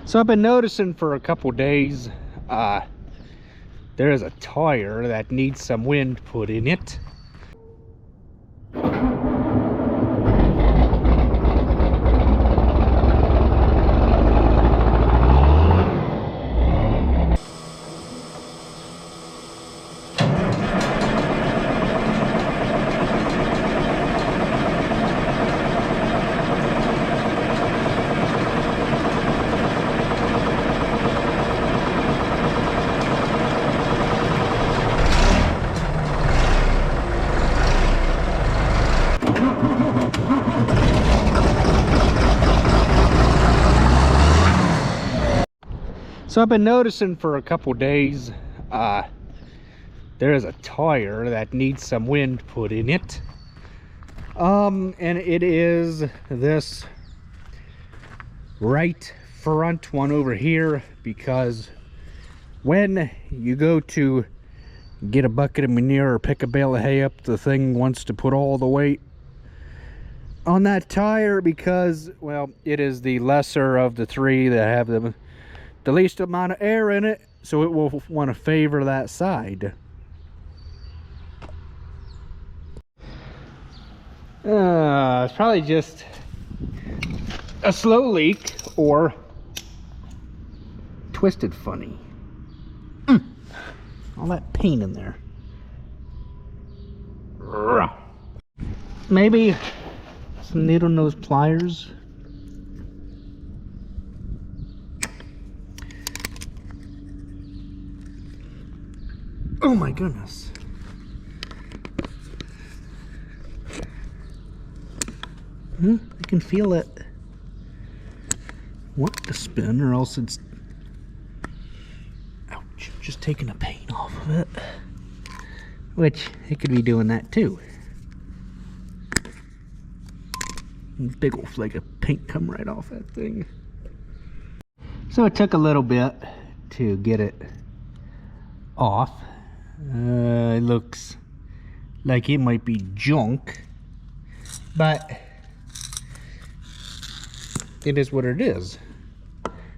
So I've been noticing for a couple days, there is a tire that needs some wind put in it. So I've been noticing for a couple days, there is a tire that needs some wind put in it. And it is this right front one over here, because when you go to get a bucket of manure or pick a bale of hay up, the thing wants to put all the weight on that tire because, well, it is the lesser of the three that have the least amount of air in it, so it will want to favor that side. It's probably just a slow leak or twisted funny. All that paint in there. Maybe some needle nose pliers. Oh my goodness. I can feel it want to spin, or else it's, ouch, just taking the paint off of it. Which, it could be doing that too. Big old flake of paint come right off that thing. So it took a little bit to get it off. It looks like it might be junk, but it is what it is.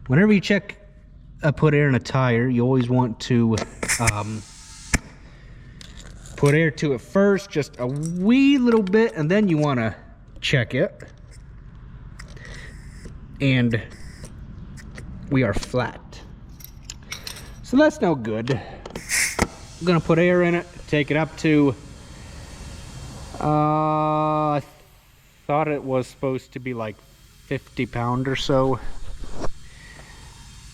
Whenever you check put air in a tire, you always want to put air to it first, just a wee little bit, and then you want to check it. And we are flat, so that's no good. I'm gonna put air in it, take it up to, I thought it was supposed to be like 50 pound or so.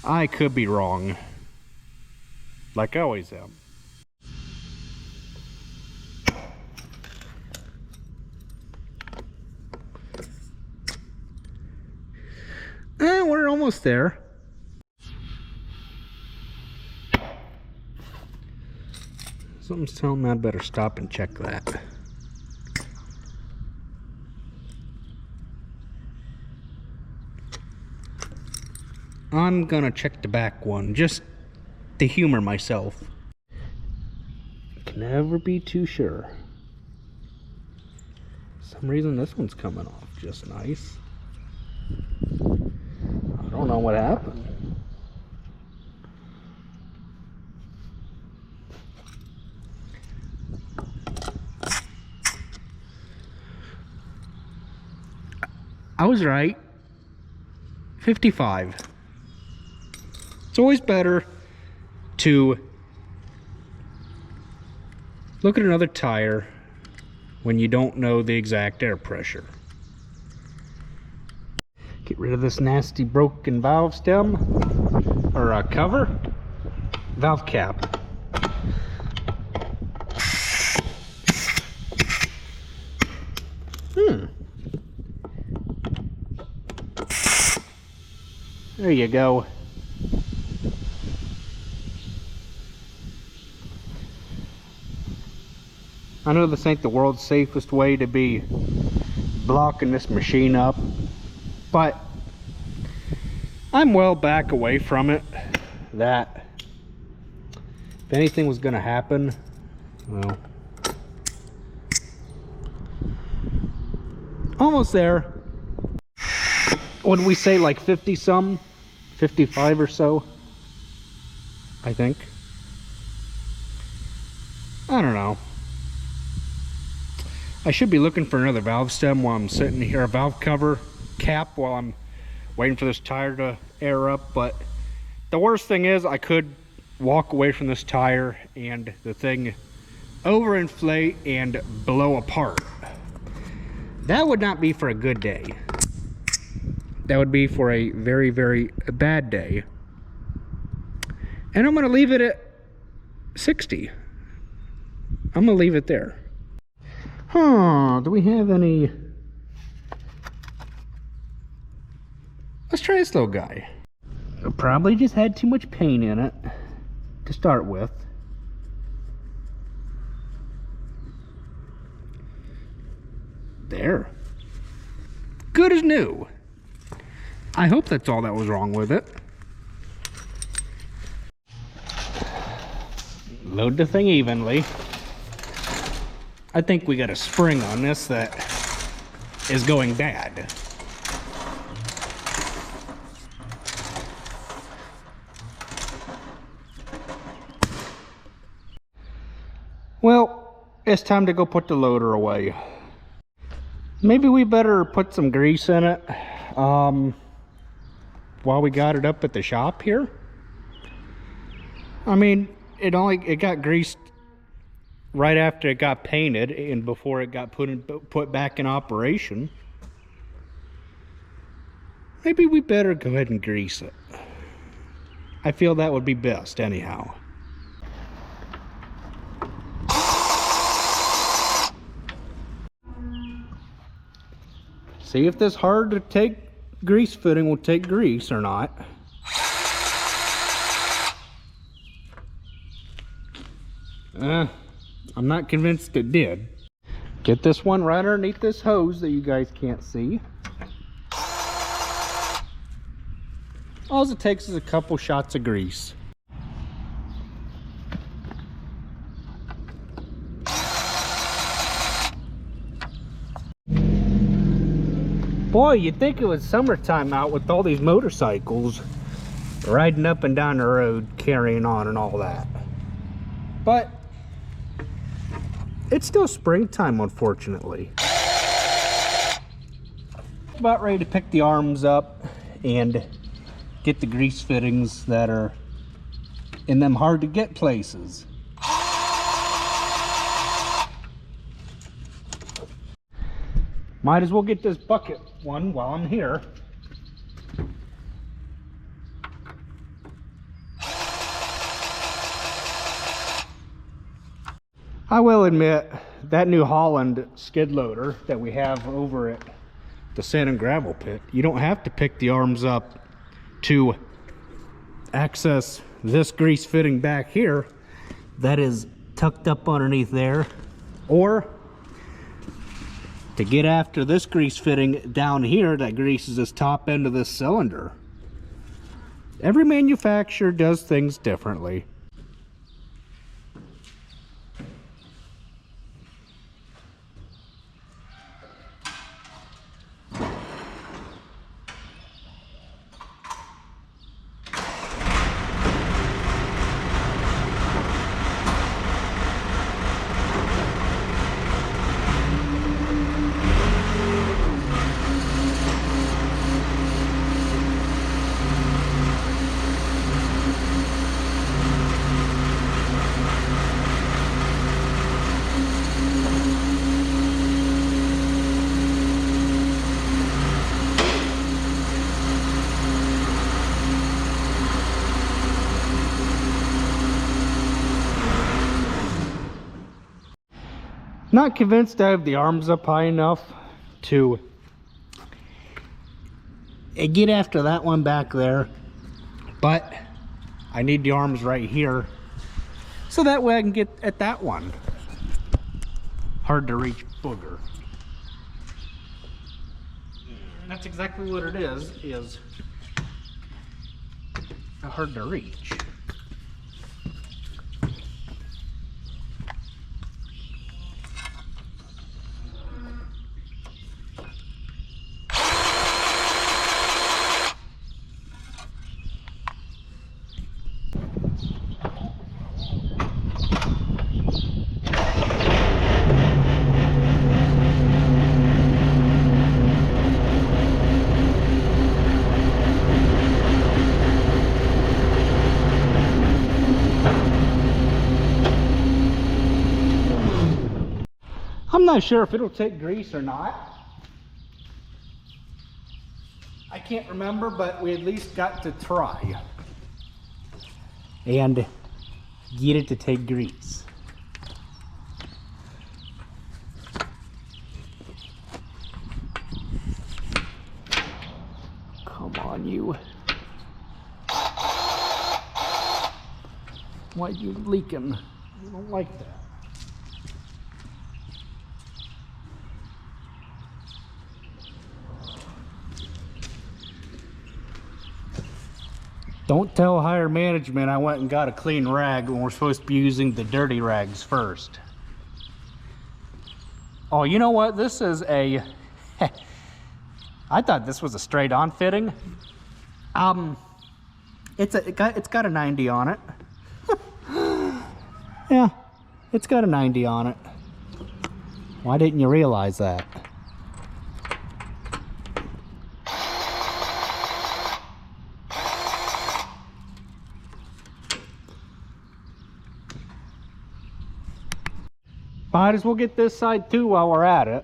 I could be wrong, like I always am. And we're almost there. Something's telling me I'd better stop and check that. I'm gonna check the back one, just to humor myself. Can never be too sure. For some reason this one's coming off just nice. I don't know what happened. I was right. 55. It's always better to look at another tire when you don't know the exact air pressure. Get rid of this nasty broken valve stem, or cover, valve cap. There you go. I know this ain't the world's safest way to be blocking this machine up, but I'm well back away from it, that if anything was gonna happen, well, almost there. When we say like 50 some, 55 or so, I think. I don't know. I should be looking for another valve stem while I'm sitting here, a valve cover cap while I'm waiting for this tire to air up. But the worst thing is I could walk away from this tire and the thing overinflate and blow apart. That would not be for a good day. That would be for a very, very bad day. And I'm going to leave it at 60. I'm going to leave it there. Huh, do we have any? Let's try this little guy. It probably just had too much paint in it to start with. There. Good as new. I hope that's all that was wrong with it. Load the thing evenly. I think we got a spring on this that is going bad. Well, it's time to go put the loader away. Maybe we better put some grease in it while we got it up at the shop here. I mean, it got greased right after it got painted and before it got put back in operation. Maybe we better go ahead and grease it. I feel that would be best anyhow. See if this hard to take grease fitting will take grease or not. I'm not convinced it did. Get this one right underneath this hose that you guys can't see. All it takes is a couple shots of grease. Boy, you'd think it was summertime out with all these motorcycles riding up and down the road, carrying on and all that. But it's still springtime, unfortunately. About ready to pick the arms up and get the grease fittings that are in them hard to get places. Might as well get this bucket one while I'm here. I will admit, that New Holland skid loader that we have over at the sand and gravel pit, you don't have to pick the arms up to access this grease fitting back here that is tucked up underneath there, or to get after this grease fitting down here that greases this top end of this cylinder. Every manufacturer does things differently. Not convinced I have the arms up high enough to get after that one back there, but I need the arms right here so that way I can get at that one. Hard to reach booger. That's exactly what it is hard to reach. not sure if it'll take grease or not. I can't remember, but we at least got to try and get it to take grease. Come on, you. Why are you leaking? I don't like that. Don't tell higher management I went and got a clean rag when we're supposed to be using the dirty rags first. Oh, you know what? This is a... I thought this was a straight-on fitting. It's got a 90 on it. Yeah, it's got a 90 on it. Why didn't you realize that? Might as well get this side too while we're at it.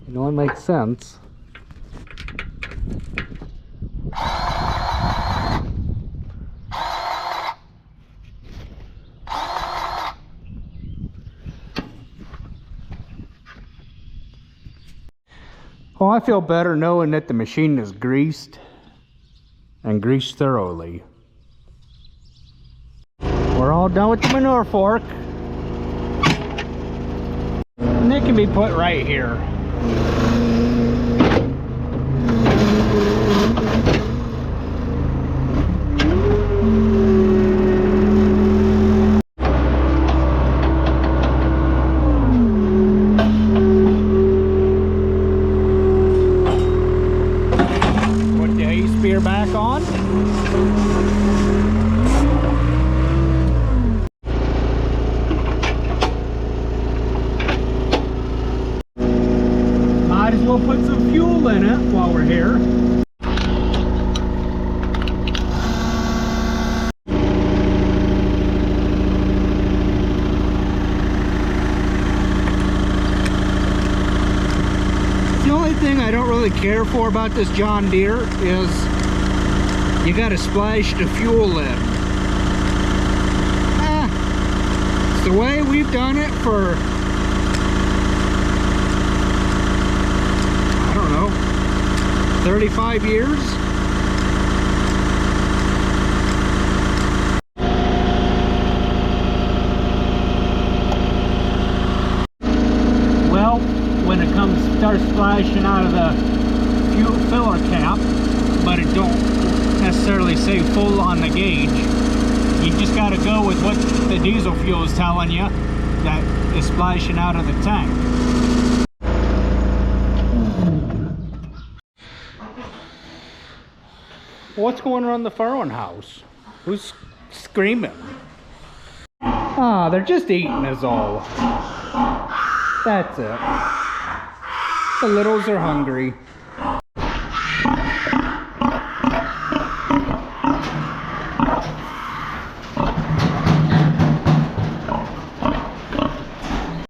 It only makes sense. Oh, I feel better knowing that the machine is greased and greased thoroughly. We're all done with the manure fork. And it can be put right here. Put the hay spear back on. Might as well put some fuel in it while we're here. The only thing I don't really care for about this John Deere is you gotta splash the fuel in. It's the way we've done it for 35 years. Well, when it starts splashing out of the fuel filler cap, but it don't necessarily say full on the gauge, you just got to go with what the diesel fuel is telling you that is splashing out of the tank. What's going on in the furrowing house? Who's screaming? Ah, they're just eating is all. That's it. The littles are hungry.